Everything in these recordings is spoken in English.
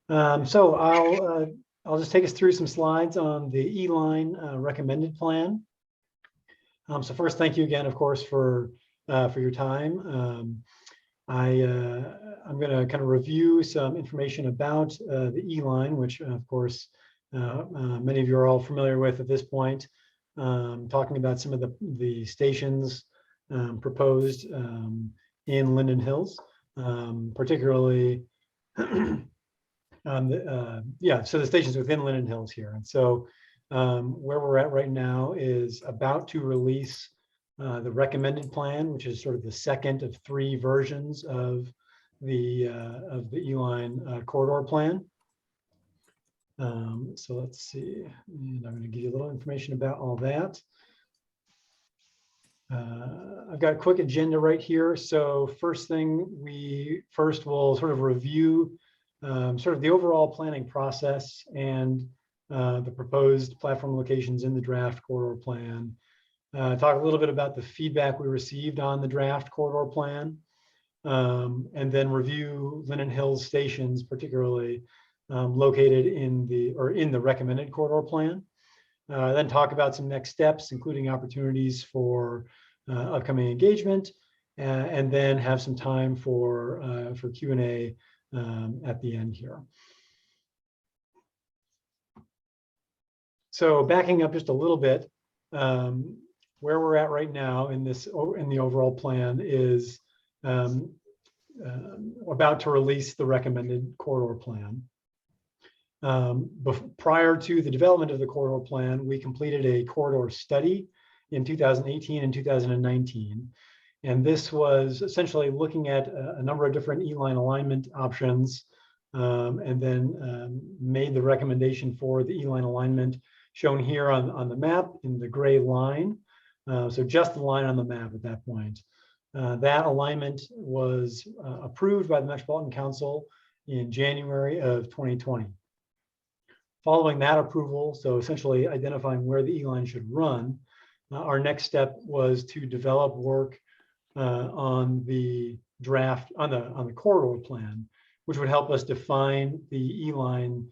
So I'll just take us through some slides on the LHiNC recommended plan. So first, thank you again, of course, for your time. I'm going to kind of review some information about the LHiNC, which, of course, many of you are all familiar with at this point. Talking about some of the stations proposed in Linden Hills, particularly. So the stations within Linden Hills here. And so where we're at right now is about to release the recommended plan, which is sort of the second of 3 versions of the LHiNC corridor plan. So let's see, and I'm going to give you a little information about all that. I've got a quick agenda right here. So first thing, we will sort of review sort of the overall planning process and the proposed platform locations in the draft corridor plan. Talk a little bit about the feedback we received on the draft corridor plan, and then review Linden Hills stations, particularly located in the recommended corridor plan. Then talk about some next steps, including opportunities for upcoming engagement, and then have some time for Q&A at the end here. So backing up just a little bit, where we're at right now in the overall plan is about to release the recommended corridor plan. Prior to the development of the corridor plan, we completed a corridor study in 2018 and 2019. And this was essentially looking at a number of different LHiNC alignment options, and then made the recommendation for the LHiNC alignment shown here on the map in the gray line. So just the line on the map at that point. That alignment was approved by the Metropolitan Council in January of 2020. Following that approval, so essentially identifying where the LHiNC should run, our next step was to develop work on the draft on the corridor plan, which would help us define the LHiNC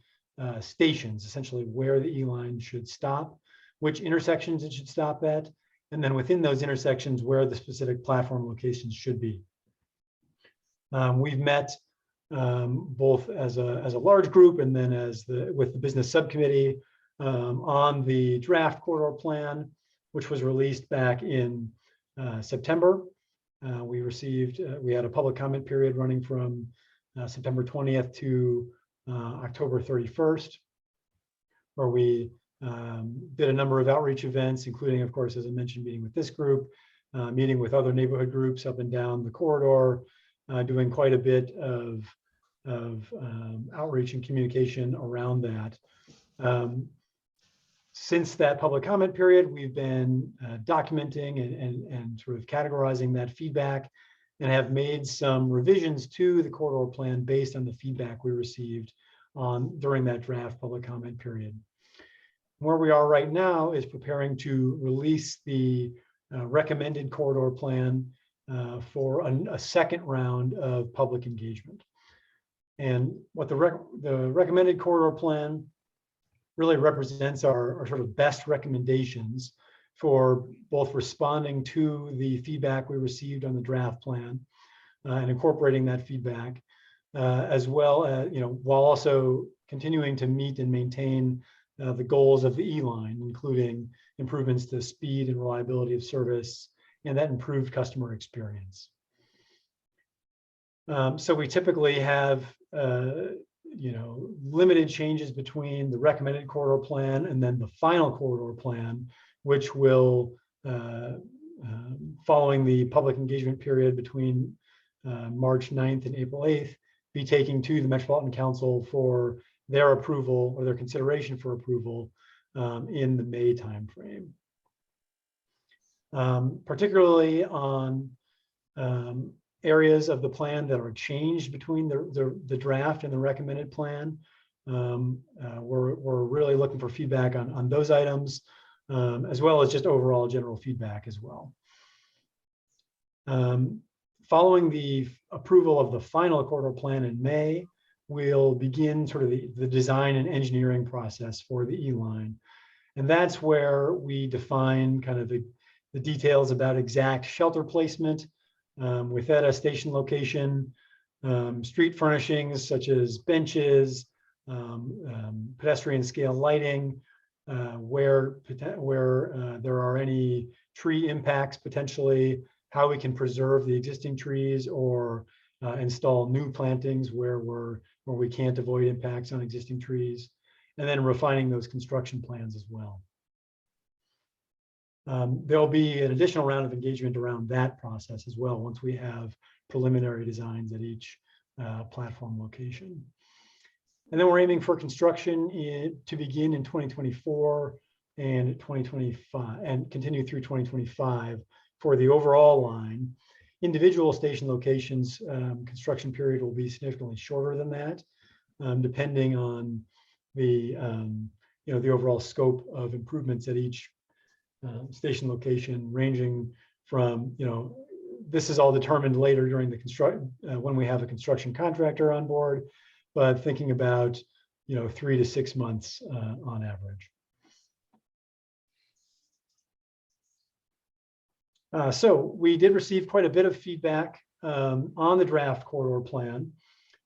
stations, essentially where the LHiNC should stop, which intersections it should stop at, and then within those intersections where the specific platform locations should be. We've met both as a large group and then with the business subcommittee on the draft corridor plan, which was released back in September. We had a public comment period running from September 20th to October 31st, where we did a number of outreach events, including, of course, as I mentioned, meeting with this group, meeting with other neighborhood groups up and down the corridor, doing quite a bit of outreach and communication around that. Since that public comment period, we've been documenting and sort of categorizing that feedback, and have made some revisions to the corridor plan based on the feedback we received during that draft public comment period. Where we are right now is preparing to release the recommended corridor plan for a second round of public engagement. And what the recommended corridor plan really represents our sort of best recommendations for both responding to the feedback we received on the draft plan and incorporating that feedback, as well as, while also continuing to meet and maintain the goals of the LHiNC, including improvements to speed and reliability of service and that improved customer experience. So we typically have limited changes between the recommended corridor plan and then the final corridor plan, which will, following the public engagement period between March 9th and April 8th, be taking to the Metropolitan Council for their approval or their consideration for approval in the May timeframe. Particularly on areas of the plan that are changed between the draft and the recommended plan. We're really looking for feedback on those items, as well as just overall general feedback as well. Following the approval of the final corridor plan in May, we'll begin sort of the design and engineering process for the E-line. And that's where we define kind of the details about exact shelter placement within a station location, street furnishings such as benches, pedestrian scale lighting, where there are any tree impacts potentially, how we can preserve the existing trees or install new plantings where we can't avoid impacts on existing trees, and then refining those construction plans as well. There'll be an additional round of engagement around that process as well once we have preliminary designs at each platform location. And then we're aiming for construction to begin in 2024 and 2025 and continue through 2025 for the overall line. Individual station locations construction period will be significantly shorter than that, depending on the the overall scope of improvements at each station location, ranging from this is all determined later during the when we have a construction contractor on board, but thinking about 3 to 6 months on average. So we did receive quite a bit of feedback on the draft corridor plan.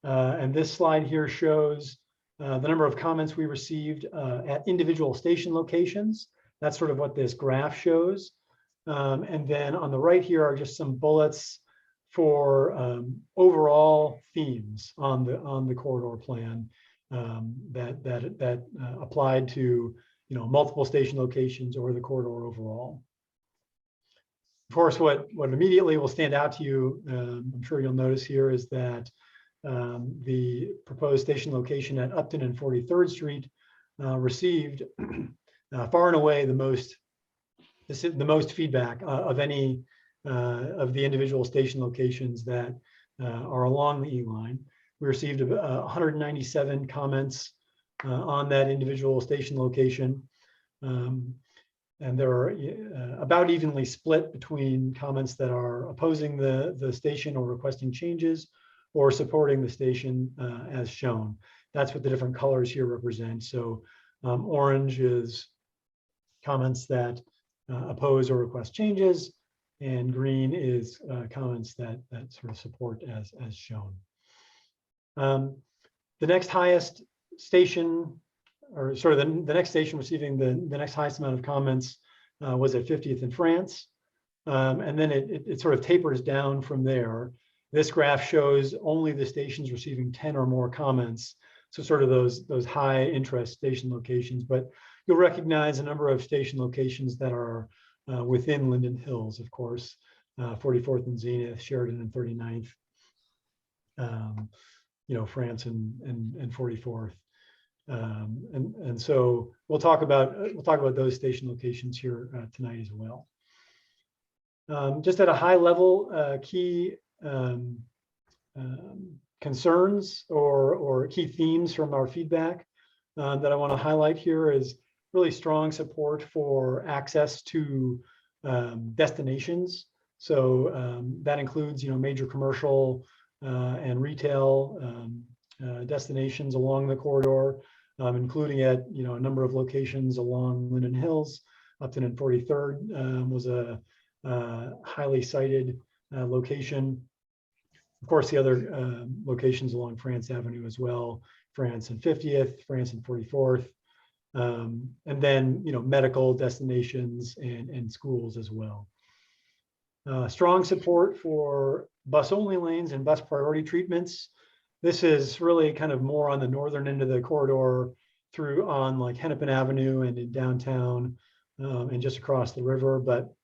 And this slide here shows the number of comments we received at individual station locations. That's sort of what this graph shows. And then on the right here are just some bullets for overall themes on the corridor plan that applied to multiple station locations or the corridor overall. Of course, what immediately will stand out to you, I'm sure you'll notice here, is that the proposed station location at Upton and 43rd Street received far and away the most feedback of any of the individual station locations that are along the E-line. We received 197 comments on that individual station location. And they are about evenly split between comments that are opposing the station or requesting changes or supporting the station as shown. That's what the different colors here represent. So orange is comments that oppose or request changes, and green is comments that sort of support as shown. The next highest station, or sort of the next station receiving the next highest amount of comments was at 50th and France. And then it sort of tapers down from there. This graph shows only the stations receiving 10 or more comments. So sort of those high interest station locations, but you'll recognize a number of station locations that are within Linden Hills, of course, 44th and Zenith, Sheridan and 39th, France and 44th. And so we'll talk about those station locations here tonight as well. Just at a high level, key concerns or key themes from our feedback that I want to highlight here is really strong support for access to destinations. So that includes major commercial and retail destinations along the corridor, including at a number of locations along Linden Hills. Upton and 43rd was a highly cited location. Of course, the other locations along France Avenue as well, France and 50th, France and 44th, and then medical destinations and schools as well. Strong support for bus-only lanes and bus priority treatments. This is really kind of more on the northern end of the corridor through on like Hennepin Avenue and in downtown and just across the river. But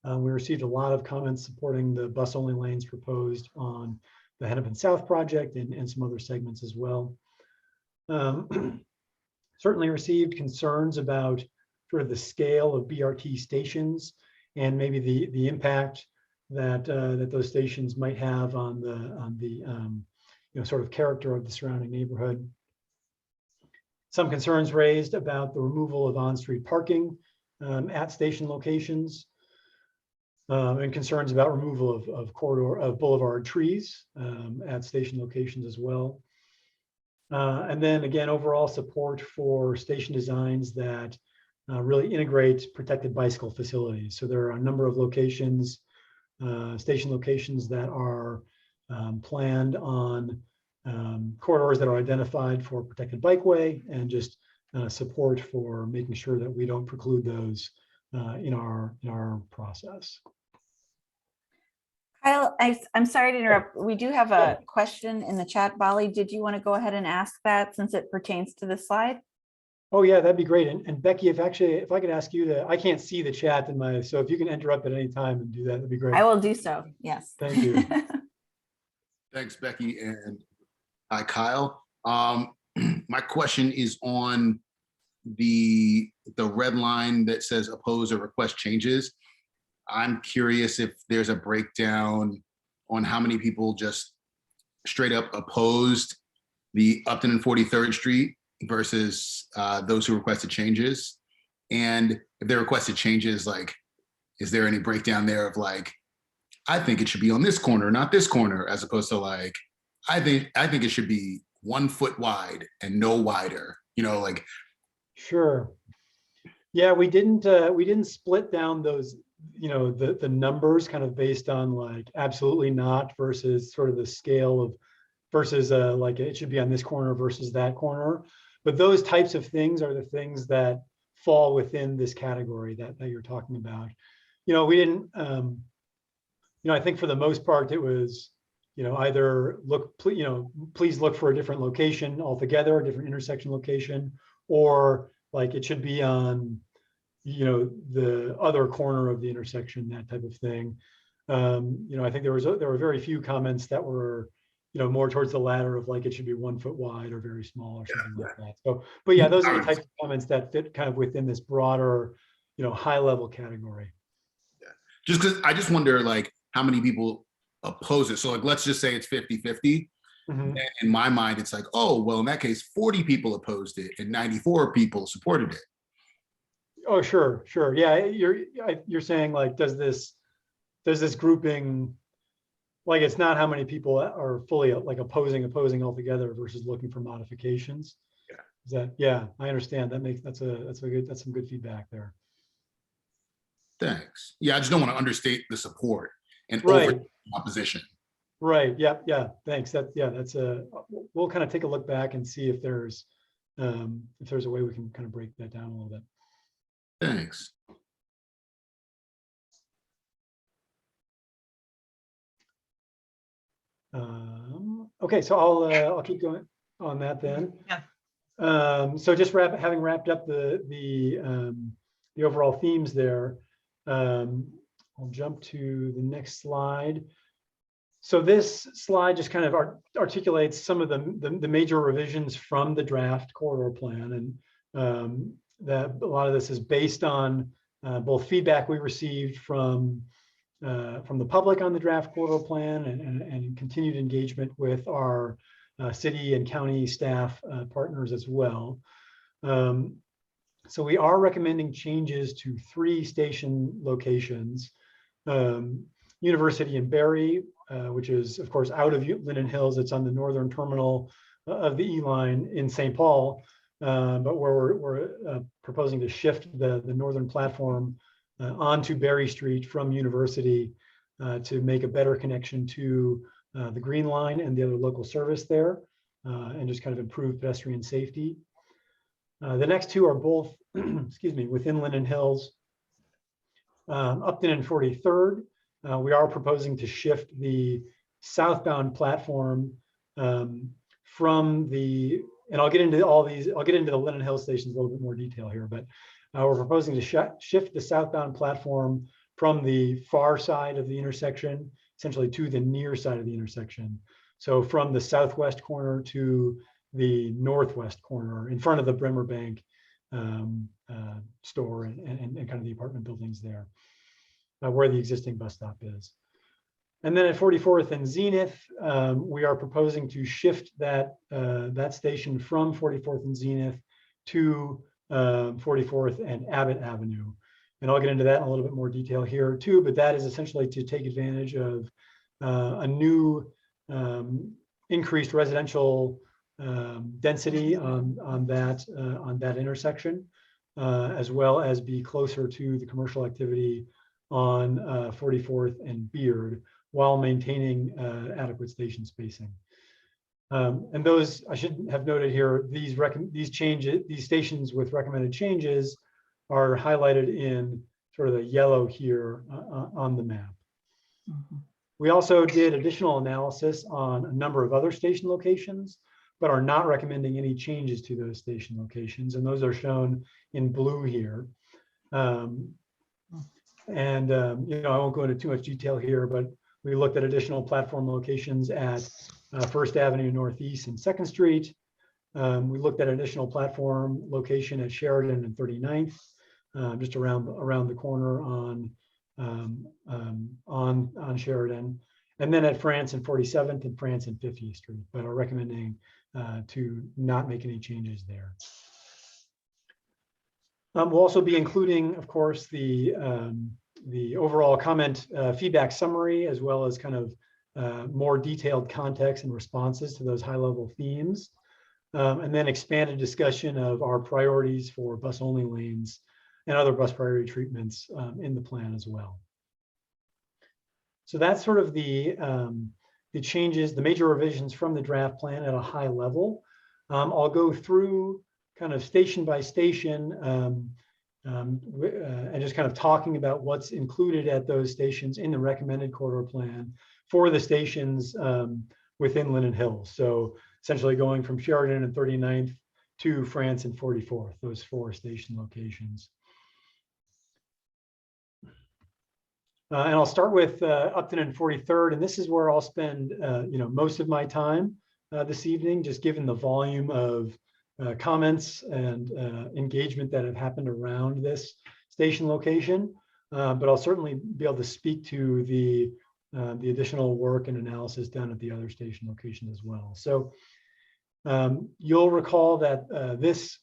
we received a lot of comments supporting the bus-only lanes proposed on the Hennepin South project and some other segments as well. Certainly received concerns about sort of the scale of BRT stations and maybe the impact that those stations might have on the sort of character of the surrounding neighborhood. Some concerns raised about the removal of on-street parking at station locations, and concerns about removal of boulevard trees at station locations as well. And then again, overall support for station designs that really integrate protected bicycle facilities. So there are a number of locations, station locations that are planned on corridors that are identified for protected bikeway, and just support for making sure that we don't preclude those in our process. Kyle, I'm sorry to interrupt. We do have a question in the chat. Bali, did you want to go ahead and ask that since it pertains to this slide? Oh yeah, that'd be great. And Becky, if I could ask you to, I can't see the chat in my, so if you can interrupt at any time and do that, that'd be great. I will do so. Yes. Thank you. Thanks, Becky, and hi, Kyle. My question is on the red line that says oppose or request changes. I'm curious if there's a breakdown on how many people just straight up opposed the Upton and 43rd Street versus those who requested changes. And if they requested changes, like, is there any breakdown there of like, I think it should be on this corner, not this corner, as opposed to like, I think it should be 1 foot wide and no wider, you know, like. Sure. Yeah, we didn't split down those, you know, the numbers kind of based on like absolutely not versus sort of the scale of versus like it should be on this corner versus that corner. But those types of things are the things that fall within this category that you're talking about. You know, we didn't, you know, I think for the most part, it was, you know, either please look for a different location altogether, a different intersection location, or like it should be on, you know, the other corner of the intersection, that type of thing. You know, I think there were very few comments that were, you know, more towards the latter of like it should be 1 foot wide or very small or something like that. So, but yeah, those are the types of comments that fit kind of within this broader, you know, high level category. Yeah. Just because I just wonder like how many people oppose it. So like, let's just say it's 50-50. Mm-hmm. In my mind, it's like, oh, well, in that case, 40 people opposed it and 94 people supported it. Oh, sure. Yeah, you're saying like, does this grouping, like it's not how many people are fully like opposing altogether versus looking for modifications. Yeah. Is that, yeah, I understand. That's some good feedback there. Thanks. Yeah, I just don't want to understate the support and right. over opposition. Right. Yeah. Thanks. We'll kind of take a look back and see if there's a way we can kind of break that down a little bit. Thanks. Okay, so I'll keep going on that then. Yeah. So just having wrapped up the overall themes there, I'll jump to the next slide. So this slide just kind of articulates some of the major revisions from the draft corridor plan, and that a lot of this is based on both feedback we received from the public on the draft corridor plan and continued engagement with our city and county staff partners as well. So we are recommending changes to 3 station locations: University and Barry, which is of course out of Linden Hills. It's on the northern terminal of the E line in St. Paul, but where we're proposing to shift the northern platform onto Berry Street from University to make a better connection to the Green Line and the other local service there, and just kind of improve pedestrian safety. The next 2 are both, excuse me, within Linden Hills, Upton and 43rd. We are proposing to shift the southbound platform from the, and I'll get into all these, I'll get into the Linden Hill stations a little bit more detail here, but we're proposing to shift the southbound platform from the far side of the intersection, essentially to the near side of the intersection. So from the southwest corner to the northwest corner in front of the Bremer Bank store and kind of the apartment buildings there, where the existing bus stop is. And then at 44th and Zenith, we are proposing to shift that station from 44th and Zenith to 44th and Abbott Avenue. And I'll get into that in a little bit more detail here too, but that is essentially to take advantage of a new increased residential density on that intersection, as well as be closer to the commercial activity on 44th and Beard, while maintaining adequate station spacing. And those, I should have noted here, these stations with recommended changes are highlighted in sort of the yellow here on the map. Mhm. We also did additional analysis on a number of other station locations, but are not recommending any changes to those station locations. And those are shown in blue here. You know, I won't go into too much detail here, but we looked at additional platform locations at First Avenue Northeast and 2nd Street. We looked at additional platform location at Sheridan and 39th, just around the corner on Sheridan, and then at France and 47th and France and 50th Street, but are recommending to not make any changes there. We'll also be including, of course, the overall comment feedback summary, as well as kind of more detailed context and responses to those high-level themes, and then expanded discussion of our priorities for bus-only lanes and other bus priority treatments in the plan as well. So that's sort of the changes, the major revisions from the draft plan at a high level. I'll go through kind of station by station and just kind of talking about what's included at those stations in the recommended corridor plan for the stations within Linden Hills. So essentially going from Sheridan and 39th to France and 44th, those 4 station locations. And I'll start with Upton and 43rd, and this is where I'll spend you know, most of my time this evening, just given the volume of comments and engagement that have happened around this station location. But I'll certainly be able to speak to the additional work and analysis done at the other station location as well. So you'll recall that this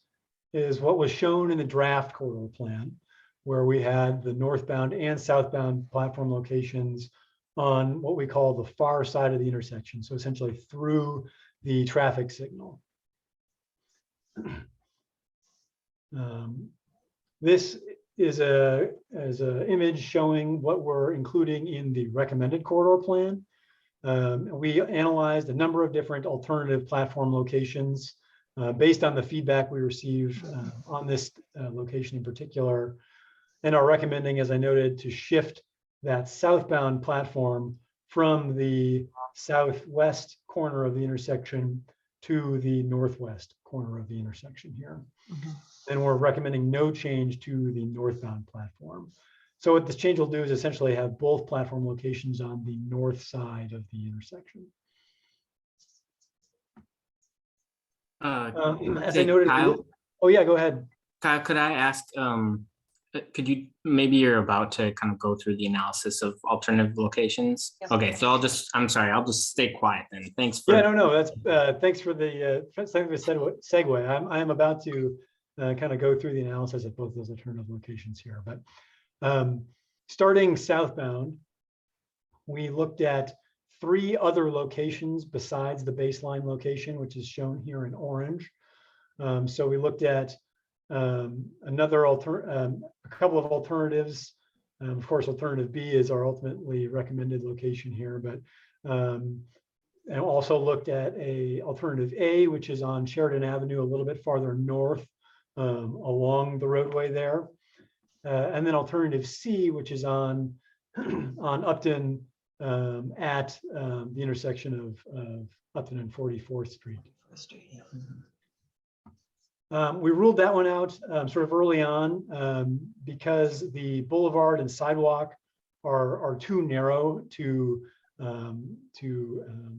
is what was shown in the draft corridor plan, where we had the northbound and southbound platform locations on what we call the far side of the intersection. So essentially through the traffic signal. This is an image showing what we're including in the recommended corridor plan. We analyzed a number of different alternative platform locations based on the feedback we received on this location in particular, and are recommending, as I noted, to shift that southbound platform from the southwest corner of the intersection to the northwest corner of the intersection here. Mhm. And we're recommending no change to the northbound platform. So what this change will do is essentially have both platform locations on the north side of the intersection. As I noted, Kyle, oh yeah, go ahead. Kyle, could I ask, could you, maybe you're about to kind of go through the analysis of alternative locations? Yes. Okay, so I'm sorry, I'll just stay quiet then. Thanks for. Yeah, no, that's, thanks for the segue. I am about to kind of go through the analysis of both those alternative locations here. But starting southbound, we looked at 3 other locations besides the baseline location, which is shown here in orange. So we looked at a couple of alternatives. Of course, alternative B is our ultimately recommended location here, but and also looked at a alternative A, which is on Sheridan Avenue, a little bit farther north along the roadway there. And then alternative C, which is on Upton at the intersection of Upton and 44th Street. We ruled that one out sort of early on because the boulevard and sidewalk are too narrow to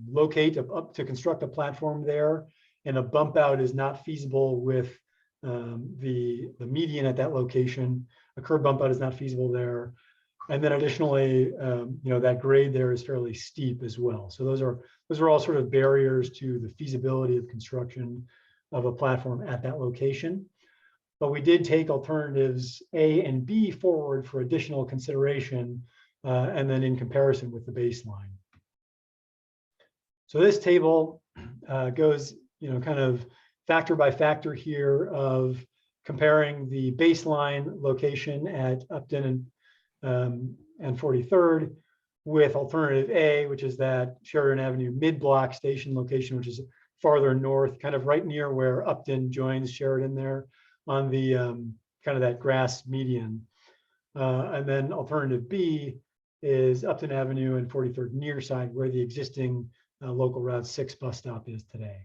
locate to construct a platform there, and a bump out is not feasible with the median at that location. A curb bump out is not feasible there, and then additionally, you know, that grade there is fairly steep as well. So those are all sort of barriers to the feasibility of construction of a platform at that location. But we did take alternatives A and B forward for additional consideration, and then in comparison with the baseline. So this table goes kind of factor by factor here of comparing the baseline location at Upton and 43rd with alternative A, which is that Sheridan Avenue mid-block station location, which is farther north, kind of right near where Upton joins Sheridan there on the kind of that grass median. And then alternative B is Upton Avenue and 43rd near side where the existing local Route 6 bus stop is today.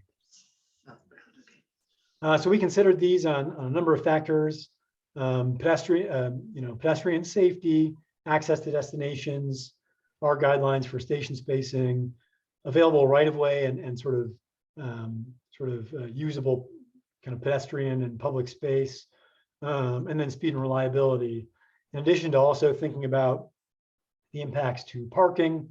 So we considered these on a number of factors: pedestrian safety, access to destinations, our guidelines for station spacing, available right-of-way and sort of usable kind of pedestrian and public space, and then speed and reliability. In addition to also thinking about the impacts to parking,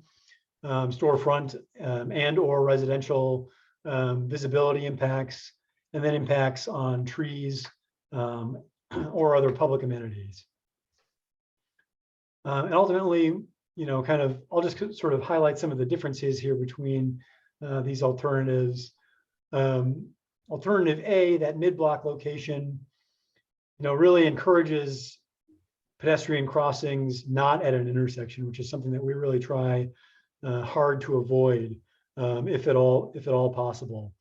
storefront and or residential visibility impacts, and then impacts on trees or other public amenities. And ultimately, I'll just sort of highlight some of the differences here between these alternatives. Alternative A, that mid-block location, really encourages pedestrian crossings not at an intersection, which is something that we really try hard to avoid, if at all possible.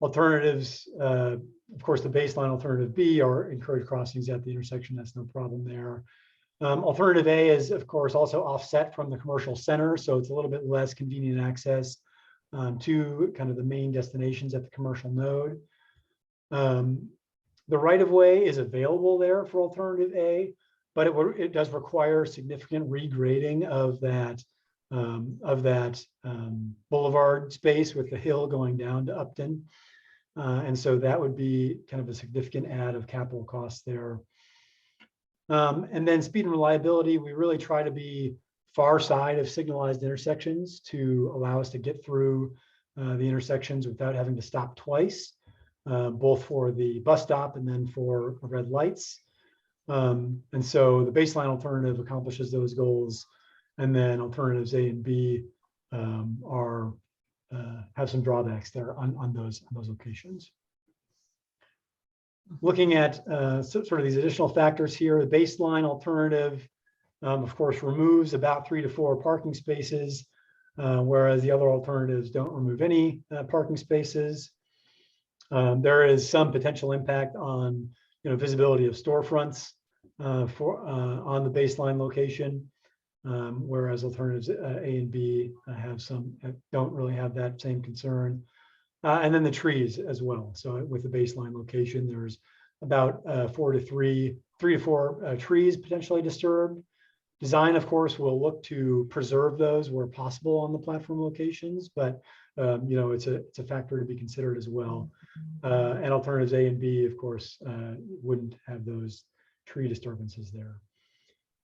Alternatives, of course, the baseline alternative B are encourage crossings at the intersection. That's no problem there. Alternative A is, of course, also offset from the commercial center, so it's a little bit less convenient access to kind of the main destinations at the commercial node. The right-of-way is available there for alternative A, but it does require significant regrading of that boulevard space with the hill going down to Upton. And so that would be kind of a significant add of capital costs there. And then speed and reliability, we really try to be far side of signalized intersections to allow us to get through the intersections without having to stop twice, both for the bus stop and then for red lights. And so the baseline alternative accomplishes those goals, and then alternatives A and B have some drawbacks there on those locations. Looking at sort of these additional factors here, the baseline alternative, of course, removes about 3 to 4 parking spaces, whereas the other alternatives don't remove any parking spaces. There is some potential impact on visibility of storefronts on the baseline location, whereas alternatives A and B don't really have that same concern. And then the trees as well. So with the baseline location, there's about 3 to 4 trees potentially disturbed. Design, of course, will look to preserve those where possible on the platform locations, but it's a factor to be considered as well. And alternatives A and B, of course, wouldn't have those tree disturbances there.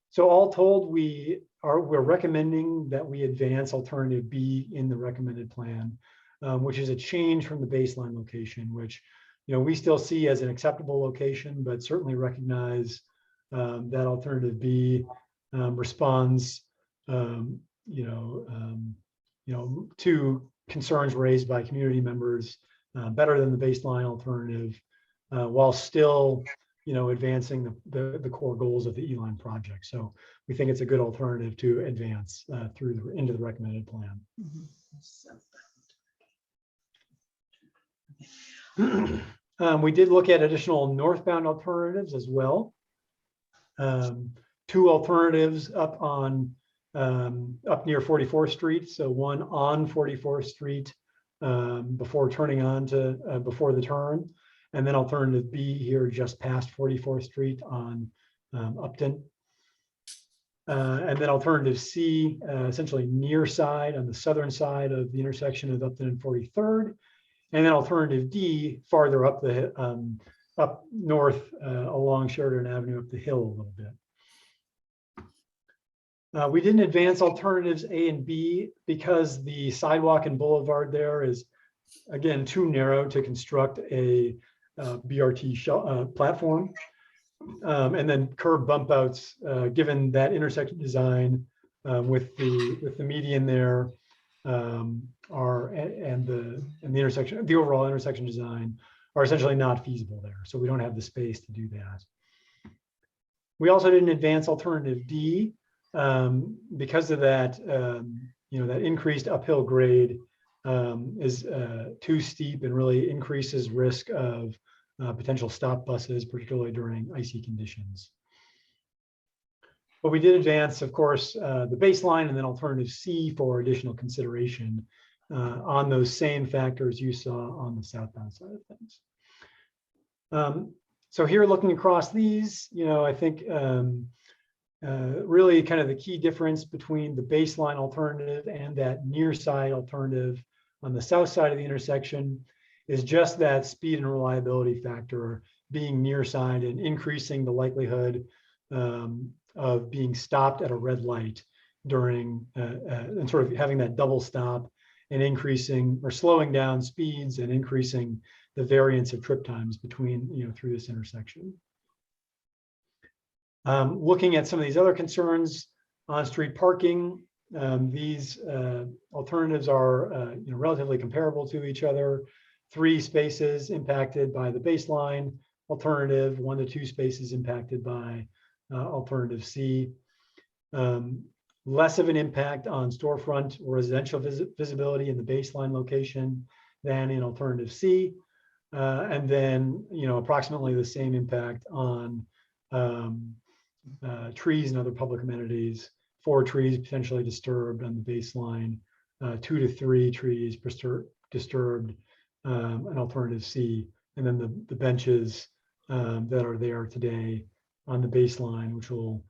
So all told, we're recommending that we advance alternative B in the recommended plan, which is a change from the baseline location, which we still see as an acceptable location, but certainly recognize that alternative B responds to concerns raised by community members better than the baseline alternative, while still advancing the core goals of the E-Line project. So we think it's a good alternative to advance into the recommended plan. We did look at additional northbound alternatives as well. 2 alternatives up near 44th Street. So one on 44th Street before turning on to before the turn, and then alternative B here just past 44th Street on Upton. And then alternative C, essentially near side on the southern side of the intersection of Upton and 43rd. And then alternative D farther up up north along Sheridan Avenue up the hill a little bit. We didn't advance alternatives A and B because the sidewalk and boulevard there is, again, too narrow to construct a BRT platform. And then curb bump outs, given that intersection design with the median there, and the intersection, the overall intersection design are essentially not feasible there. So we don't have the space to do that. We also did an advanced alternative D because of that, that increased uphill grade is too steep and really increases risk of potential stop buses, particularly during icy conditions. But we did advance, of course, the baseline and then alternative C for additional consideration on those same factors you saw on the southbound side of things. So here, looking across these, I think really kind of the key difference between the baseline alternative and that near side alternative on the south side of the intersection is just that speed and reliability factor being near side and increasing the likelihood of being stopped at a red light during and sort of having that double stop and increasing or slowing down speeds and increasing the variance of trip times between, through this intersection. Looking at some of these other concerns, on-street parking, these alternatives are relatively comparable to each other. 3 spaces impacted by the baseline alternative, 1 to 2 spaces impacted by alternative C. Less of an impact on storefront or residential visibility in the baseline location than in alternative C. And then, approximately the same impact on trees and other public amenities. 4 trees potentially disturbed on the baseline, 2 to 3 trees disturbed, an alternative C, and then the benches that are there today on the baseline, which will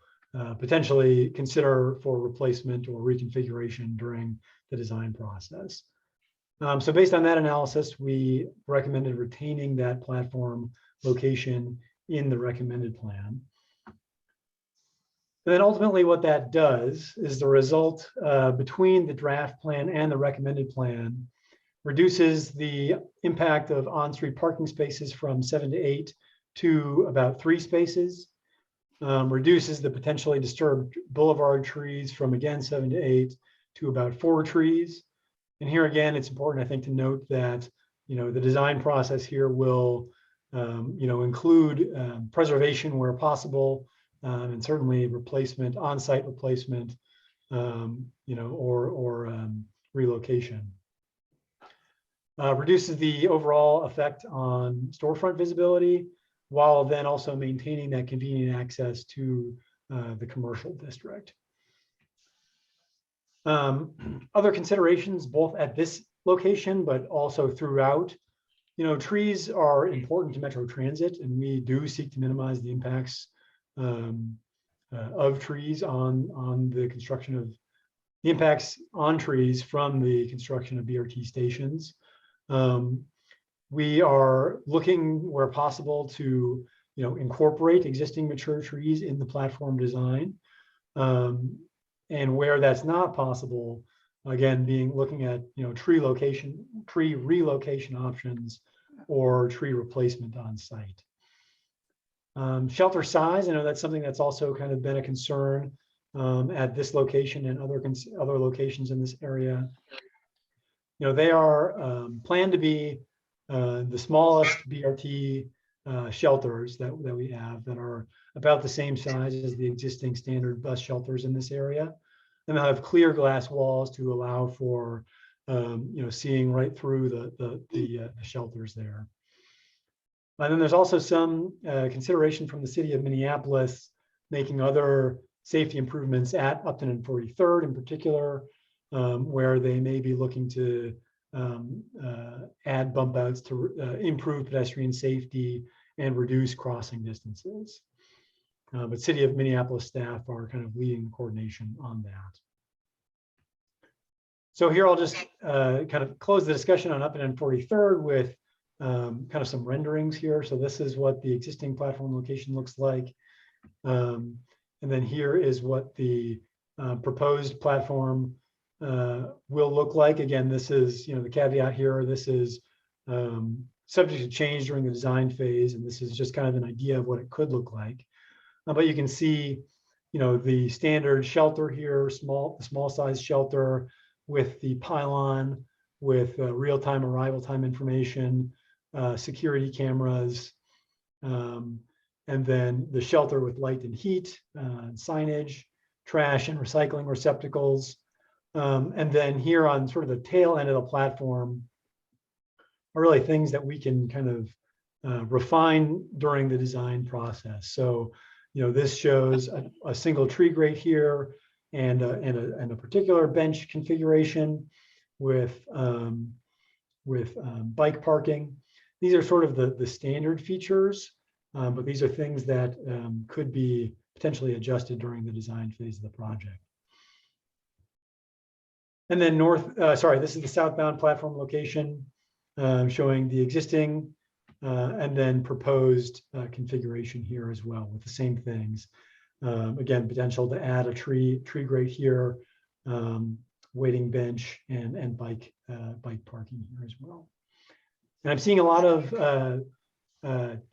potentially consider for replacement or reconfiguration during the design process. So based on that analysis, we recommended retaining that platform location in the recommended plan. And then ultimately what that does is the result between the draft plan and the recommended plan reduces the impact of on-street parking spaces from 7 to 8 to about 3 spaces, reduces the potentially disturbed boulevard trees from, again, 7 to 8 to about 4 trees. And here again, it's important, I think, to note that the design process here will include preservation where possible, and certainly replacement, on-site replacement, or relocation. Reduces the overall effect on storefront visibility, while then also maintaining that convenient access to the commercial district. Other considerations, both at this location, but also throughout, trees are important to Metro Transit, and we do seek to minimize the impacts of trees on the construction of the impacts on trees from the construction of BRT stations. We are looking where possible to, incorporate existing mature trees in the platform design. And where that's not possible, again, looking at, tree relocation options or tree replacement on site. Shelter size, I know that's something that's also kind of been a concern at this location and other locations in this area. They are planned to be the smallest BRT shelters that we have, that are about the same size as the existing standard bus shelters in this area. And they'll have clear glass walls to allow for seeing right through the shelters there. And then there's also some consideration from the city of Minneapolis making other safety improvements at Upton and 43rd in particular, where they may be looking to add bump outs to improve pedestrian safety and reduce crossing distances. But city of Minneapolis staff are kind of leading the coordination on that. So here I'll just kind of close the discussion on Upton and 43rd with kind of some renderings here. So this is what the existing platform location looks like. And then here is what the proposed platform will look like. Again, this is, the caveat here, this is subject to change during the design phase. And this is just kind of an idea of what it could look like. But you can see, the standard shelter here, the small size shelter with the pylon with real-time arrival time information, security cameras, and then the shelter with light and heat, signage, trash and recycling receptacles. And then here on sort of the tail end of the platform are really things that we can kind of refine during the design process. So, this shows a single tree grate here and a particular bench configuration with bike parking. These are sort of the standard features, but these are things that could be potentially adjusted during the design phase of the project. And then this is the southbound platform location, showing the existing and then proposed configuration here as well with the same things. Again, potential to add a tree grate here, waiting bench and bike parking here as well. And I'm seeing a lot of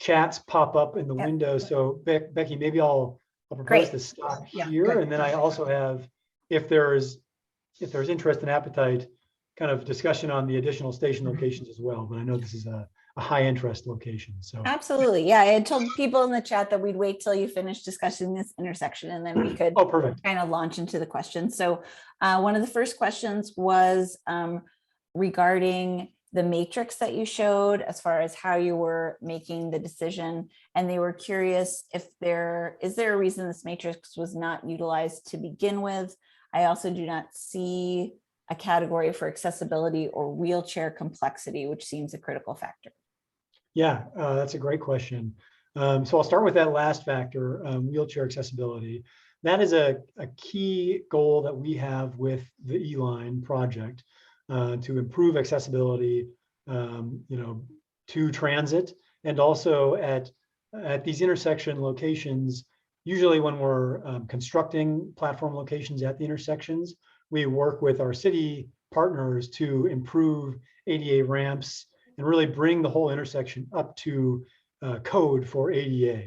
chats pop up in the window. So Becky, maybe I'll propose to stop here. And then I also have, if there's interest and appetite, kind of discussion on the additional station locations as well. But I know this is a high interest location. So absolutely. Yeah, I had told people in the chat that we'd wait till you finish discussing this intersection and then we could kind of launch into the questions. So one of the first questions was regarding the matrix that you showed as far as how you were making the decision. And they were curious if is there a reason this matrix was not utilized to begin with? I also do not see a category for accessibility or wheelchair complexity, which seems a critical factor. Yeah, that's a great question. So I'll start with that last factor, wheelchair accessibility. That is a key goal that we have with the LHiNC project to improve accessibility, to transit, and also at these intersection locations. Usually when we're constructing platform locations at the intersections, we work with our city partners to improve ADA ramps and really bring the whole intersection up to code for ADA.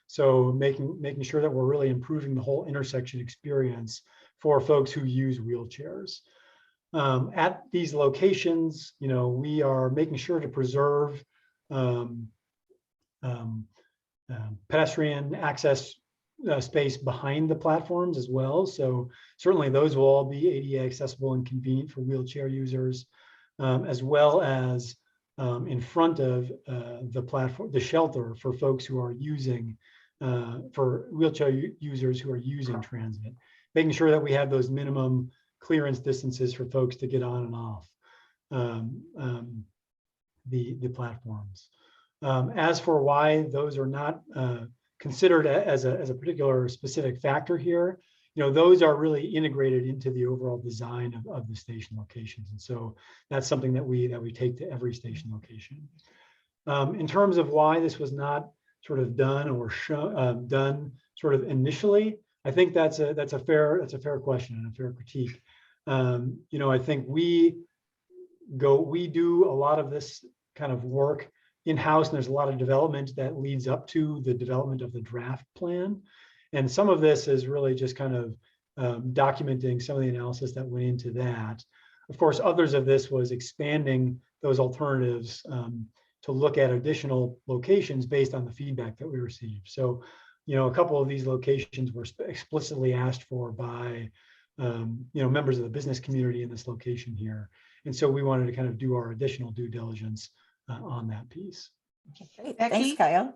So making sure that we're really improving the whole intersection experience for folks who use wheelchairs. At these locations, we are making sure to preserve pedestrian access space behind the platforms as well. So certainly those will all be ADA accessible and convenient for wheelchair users, as well as in front of the platform, the shelter for folks who are using, for wheelchair users who are using transit, making sure that we have those minimum clearance distances for folks to get on and off the platforms. As for why those are not considered as a particular specific factor here, those are really integrated into the overall design of the station locations. And so that's something that we take to every station location. In terms of why this was not sort of done or done sort of initially, I think that's a fair question and a fair critique. I think we do a lot of this kind of work in-house, and there's a lot of development that leads up to the development of the draft plan. And some of this is really just kind of documenting some of the analysis that went into that. Of course, others of this was expanding those alternatives to look at additional locations based on the feedback that we received. So, a couple of these locations were explicitly asked for by members of the business community in this location here. And so we wanted to kind of do our additional due diligence on that piece. Great. Becky? Thanks, Kyle.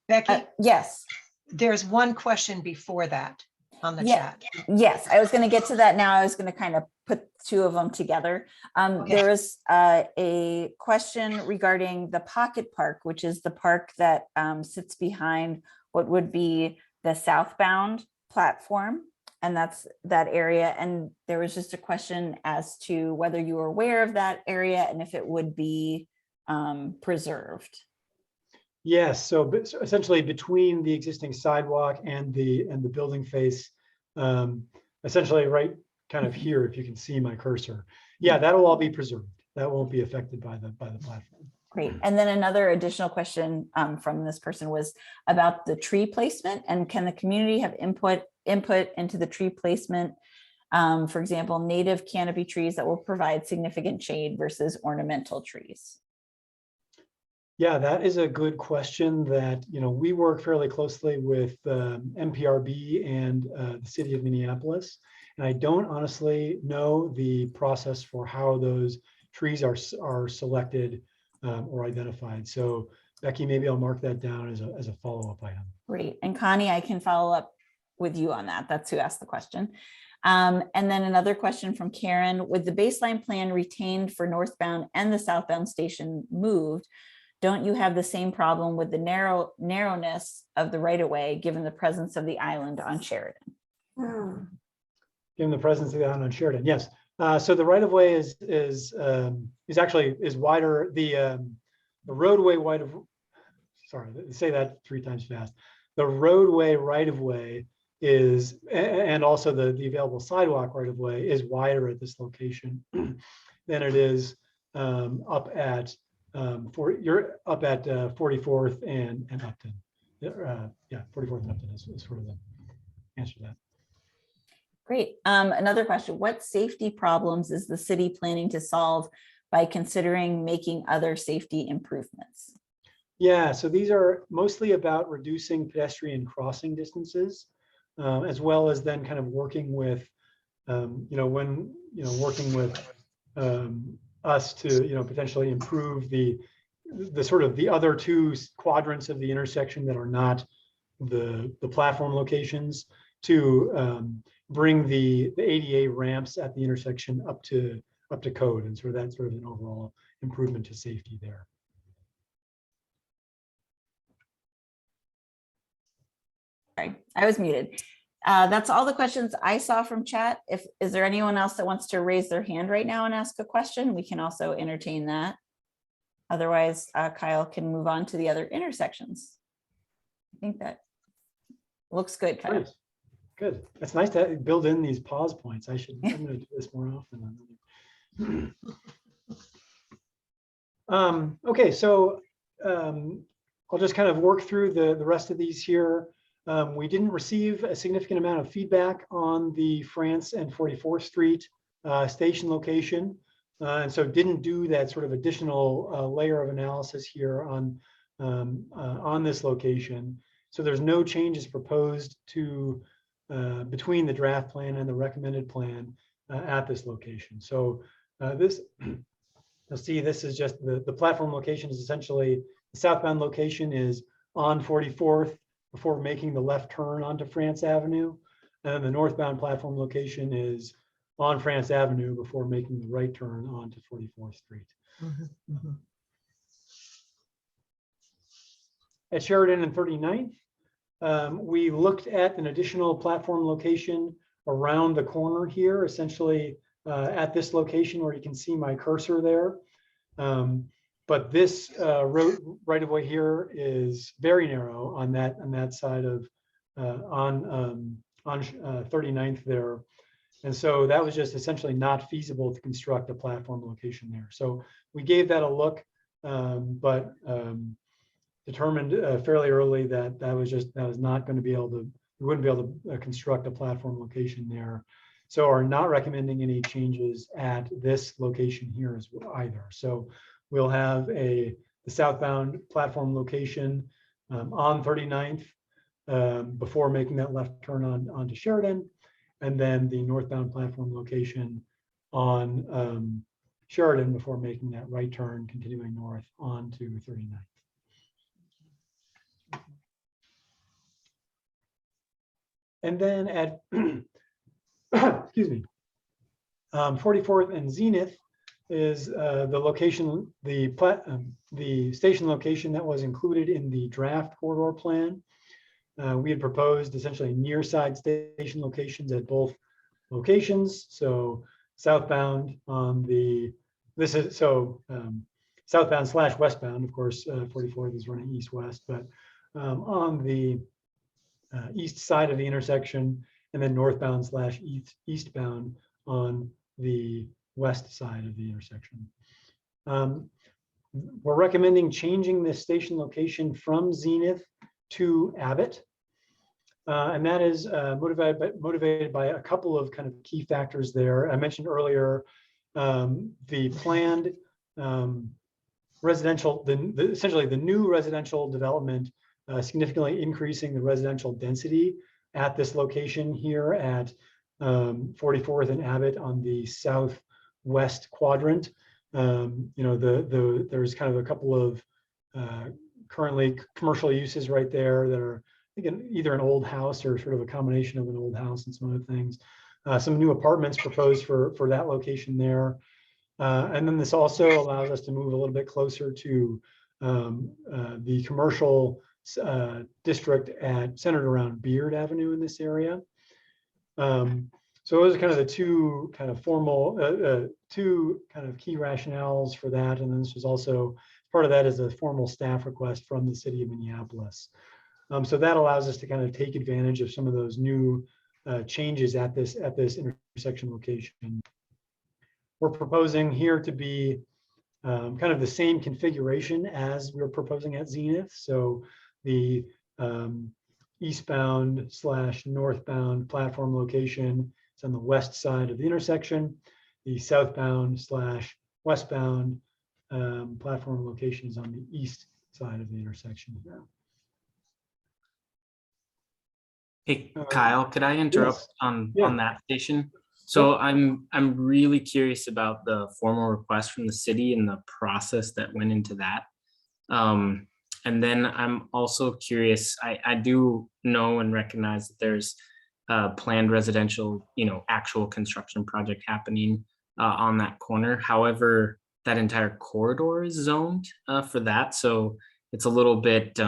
Becky, Yes. there's one question before that on the chat. Yes, I was going to get to that now. I was going to kind of put two of them together. There was a question regarding the pocket park, which is the park that sits behind what would be the southbound platform. And that's that area. And there was just a question as to whether you were aware of that area and if it would be preserved. Yes, so essentially between the existing sidewalk and the building face, essentially right kind of here, if you can see my cursor. Yeah, that'll all be preserved. That won't be affected by the platform. Great. And then another additional question from this person was about the tree placement, and can the community have input into the tree placement For example, native canopy trees that will provide significant shade versus ornamental trees? Yeah, that is a good question that, we work fairly closely with MPRB and the city of Minneapolis. And I don't honestly know the process for how those trees are selected or identified. So Becky, maybe I'll mark that down as a follow-up item. Great. And Connie, I can follow up with you on that. That's who asked the question. And then another question from Karen: with the baseline plan retained for northbound and the southbound station moved, don't you have the same problem with the narrowness of the right-of-way given the presence of the island on Sheridan? Given the presence of the island on Sheridan, yes. So the right-of-way is wider. The roadway sorry, say that 3 times fast. The roadway right-of-way is, and also the available sidewalk right-of-way is wider at this location than it is up at 44th and Upton. Yeah, 44th and Upton is sort of the answer to that. Great. Another question: what safety problems is the city planning to solve by considering making other safety improvements? Yeah, so these are mostly about reducing pedestrian crossing distances, as well as then kind of working with, working with us to, potentially improve the sort of the other 2 quadrants of the intersection that are not the platform locations, to bring the ADA ramps at the intersection up to code, and sort of that's sort of an overall improvement to safety there. Sorry, I was muted. That's all the questions I saw from chat. Is there anyone else that wants to raise their hand right now and ask a question? We can also entertain that. Otherwise, Kyle can move on to the other intersections. I think that looks good, Kyle. Nice. Good. It's nice to build in these pause points. I'm going to do this more often. Okay, so I'll just kind of work through the rest of these here. We didn't receive a significant amount of feedback on the France and 44th Street station location, and so didn't do that sort of additional layer of analysis here on this location. So there's no changes proposed to between the draft plan and the recommended plan at this location. So this, you'll see, this is just the platform location is essentially the southbound location is on 44th before making the left turn onto France Avenue, and the northbound platform location is on France Avenue before making the right turn onto 44th Street. At Sheridan and 39th, we looked at an additional platform location around the corner here, essentially at this location where you can see my cursor there. But this road right of way here is very narrow on that side of on 39th there. And so that was just essentially not feasible to construct a platform location there. So we gave that a look, but determined fairly early that that was not going to be able to, we wouldn't be able to construct a platform location there. So are not recommending any changes at this location here as well either. So we'll have the southbound platform location on 39th before making that left turn onto Sheridan, and then the northbound platform location on Sheridan before making that right turn, continuing north onto 39th. And then at excuse me, 44th and Zenith is the location, the station location that was included in the draft corridor plan. We had proposed essentially near side station locations at both locations. So southbound on southbound / westbound, of course, 44th is running east-west, but on the east side of the intersection, and then northbound / eastbound on the west side of the intersection. We're recommending changing this station location from Zenith to Abbott. And that is motivated by a couple of kind of key factors there. I mentioned earlier the planned residential, essentially the new residential development, significantly increasing the residential density at this location here at 44th and Abbott on the southwest quadrant. There's kind of a couple of currently commercial uses right there that are, I think, either an old house or sort of a combination of an old house and some other things. Some new apartments proposed for that location there. And then this also allows us to move a little bit closer to the commercial district centered around Beard Avenue in this area. So those are kind of the two kind of key rationales for that. And then this was also part of that is a formal staff request from the city of Minneapolis. So that allows us to kind of take advantage of some of those new changes at this intersection location. We're proposing here to be kind of the same configuration as we're proposing at Zenith. So the eastbound / northbound platform location is on the west side of the intersection. The southbound / westbound platform location is on the east side of the intersection here. Hey, Kyle, could I interrupt yes. on Yeah. that station? So I'm really curious about the formal request from the city and the process that went into that. And then I'm also curious, I do know and recognize that there's a planned residential, actual construction project happening on that corner. However, that entire corridor is zoned for that. So it's a little bit,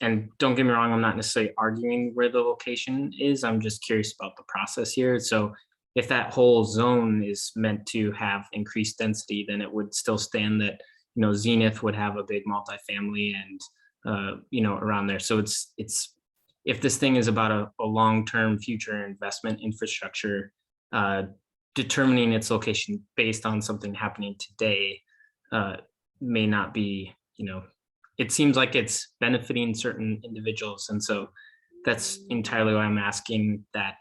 and don't get me wrong, I'm not necessarily arguing where the location is. I'm just curious about the process here. So if that whole zone is meant to have increased density, then it would still stand that, Zenith would have a big multifamily and, around there. So it's if this thing is about a long-term future investment infrastructure, determining its location based on something happening today may not be, it seems like it's benefiting certain individuals. And so that's entirely why I'm asking that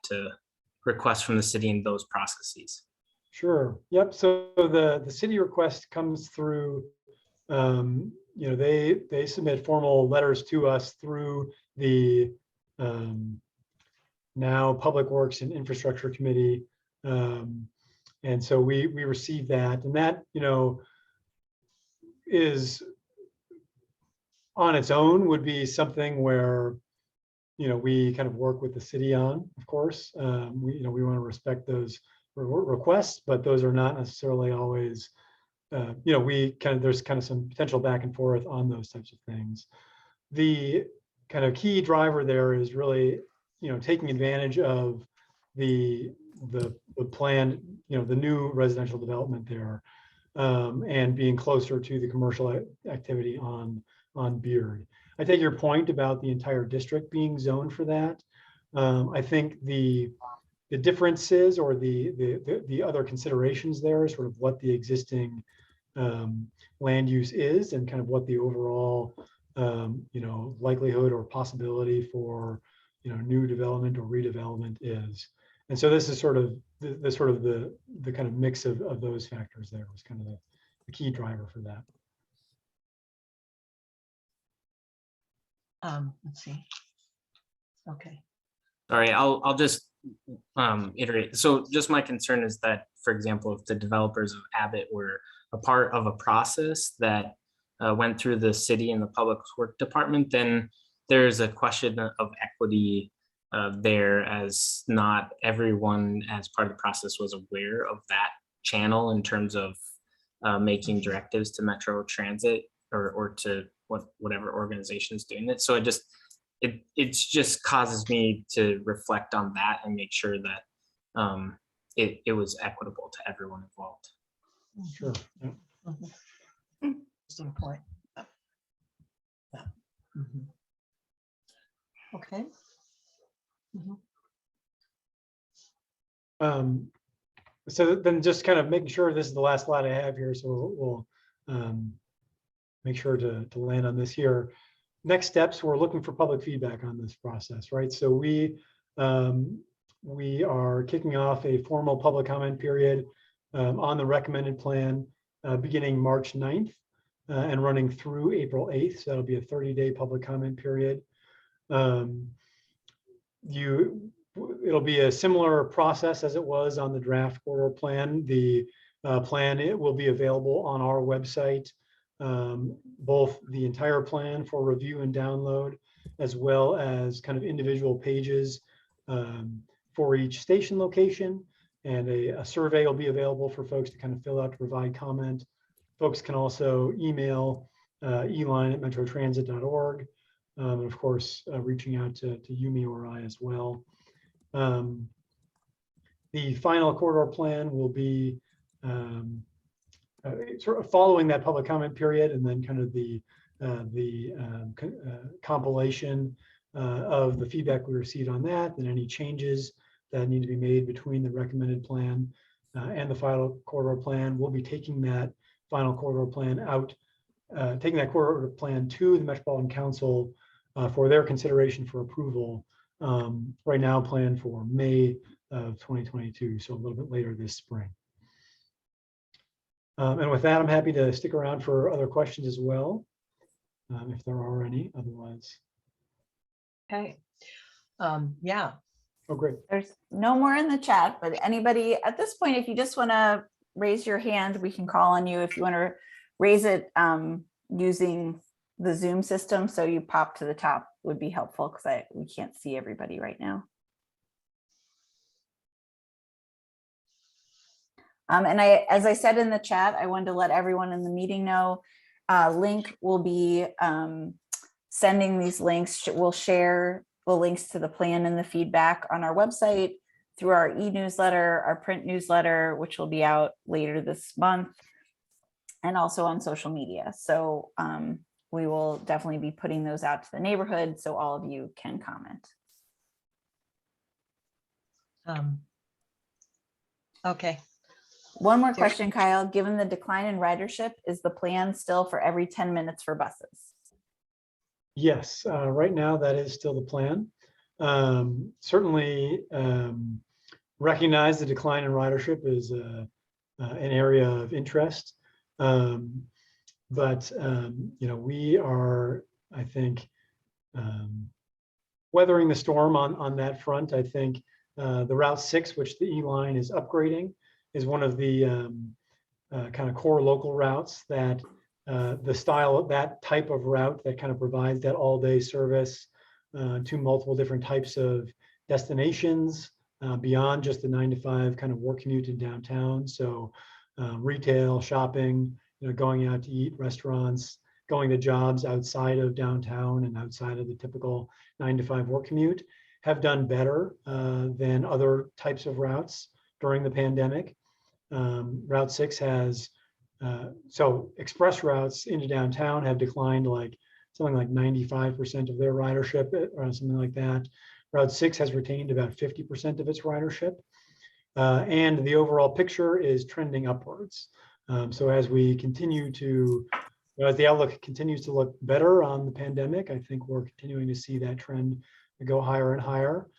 request from the city in those processes. Sure. Yep. So the city request comes through, they submit formal letters to us through the now Public Works and Infrastructure Committee. And so we received that, and that, is on its own would be something where, we kind of work with the city on, of course. We want to respect those requests, but those are not necessarily always, there's kind of some potential back and forth on those types of things. The kind of key driver there is really, taking advantage of the planned, the new residential development there, and being closer to the commercial activity on Beard. I take your point about the entire district being zoned for that. I think the differences or the other considerations there is sort of what the existing land use is and kind of what the overall likelihood or possibility for new development or redevelopment is. And so this is sort of the kind of mix of those factors there was kind of the key driver for that. Let's see. Okay. Sorry, I'll just iterate. So just my concern is that, for example, if the developers of Abbott were a part of a process that went through the city and the public works department, then there's a question of equity there, as not everyone as part of the process was aware of that channel in terms of making directives to Metro Transit or to whatever organization is doing it. So it just causes me to reflect on that and make sure that it was equitable to everyone involved. Sure. Yeah. Interesting point. Yeah. Okay. So then just kind of making sure this is the last slide I have here. So we'll make sure to land on this here. next steps, we're looking for public feedback on this process, right? So we are kicking off a formal public comment period on the recommended plan beginning March 9th and running through April 8th. So that'll be a 30-day public comment period. It'll be a similar process as it was on the draft corridor plan. The plan, it will be available on our website, both the entire plan for review and download, as well as kind of individual pages for each station location. And a survey will be available for folks to kind of fill out to provide comment. Folks can also email LHiNC@metrotransit.org. And of course, reaching out to Yumi or I as well. The final corridor plan will be sort of following that public comment period, and then kind of the compilation of the feedback we received on that, and any changes that need to be made between the recommended plan and the final corridor plan. We'll be taking that final corridor plan out, taking that corridor plan to the Metropolitan Council for their consideration for approval. Right now planned for May of 2022, so a little bit later this spring. And with that, I'm happy to stick around for other questions as well, if there are any. Otherwise, Okay. Yeah. oh great. There's no more in the chat, but anybody at this point, if you just want to raise your hand, we can call on you. If you want to raise it using the Zoom system, so you pop to the top, would be helpful, because we can't see everybody right now. And as I said in the chat, I wanted to let everyone in the meeting know, LHiNC will be sending these links. We'll share the links to the plan and the feedback on our website, through our e-newsletter, our print newsletter, which will be out later this month, and also on social media. So we will definitely be putting those out to the neighborhood so all of you can comment. Okay. One more question, Kyle. Given the decline in ridership, is the plan still for every 10 minutes for buses? Yes, right now that is still the plan. Certainly recognize the decline in ridership is an area of interest. But we are, I think, weathering the storm on that front. I think the Route 6, which the E-line is upgrading, is one of the kind of core local routes that the style of that type of route that kind of provides that all-day service to multiple different types of destinations beyond just the 9 to 5 kind of work commute in downtown. So retail, shopping, going out to eat, restaurants, going to jobs outside of downtown and outside of the typical 9 to 5 work commute have done better than other types of routes during the pandemic. Route 6 has, so express routes into downtown have declined like something like 95% of their ridership or something like that. Route 6 has retained about 50% of its ridership. And the overall picture is trending upwards. So as we continue to, as the outlook continues to look better on the pandemic, I think we're continuing to see that trend go higher and higher.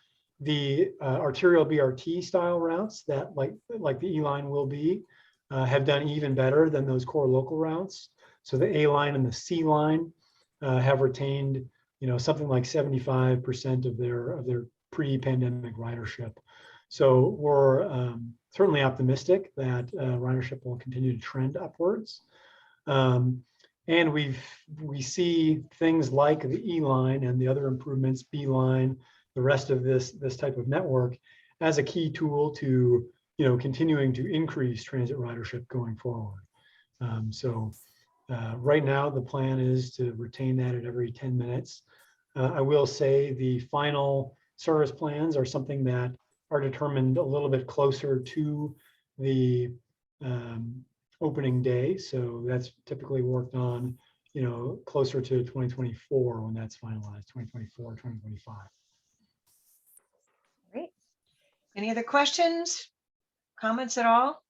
The arterial BRT style routes that like the E-line will be have done even better than those core local routes. So the A-line and the C-line have retained, something like 75% of their pre-pandemic ridership. So we're certainly optimistic that ridership will continue to trend upwards. And we see things like the E-line and the other improvements, B-line, the rest of this type of network as a key tool to continuing to increase transit ridership going forward. So right now the plan is to retain that at every 10 minutes. I will say the final service plans are something that are determined a little bit closer to the opening day. So that's typically worked on, closer to 2024 when that's finalized, 2024, 2025. Great. Any other questions, comments at all?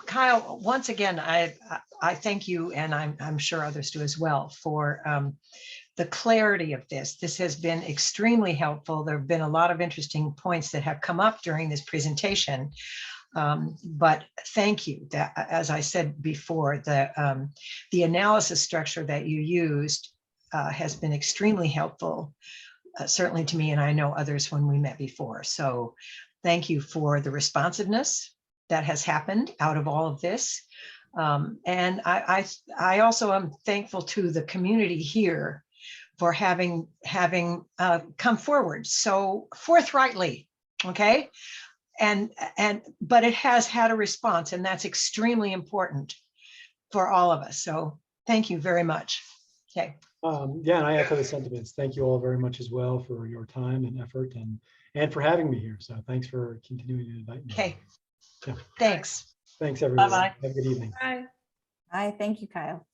Kyle, once again, I thank you, and I'm sure others do as well, for the clarity of this. This has been extremely helpful. There have been a lot of interesting points that have come up during this presentation. But thank you. That, as I said before, the analysis structure that you used has been extremely helpful, certainly to me, and I know others when we met before. So thank you for the responsiveness that has happened out of all of this. And I also am thankful to the community here for having come forward so forthrightly, okay? But it has had a response, and that's extremely important for all of us. So thank you very much. Okay. Yeah, and I echo the sentiments. Thank you all very much as well for your time and effort and for having me here. So thanks for continuing to invite me. Okay. Yeah. Thanks. Thanks, everyone. Bye-bye. Have a good evening. Hi, thank you, Kyle.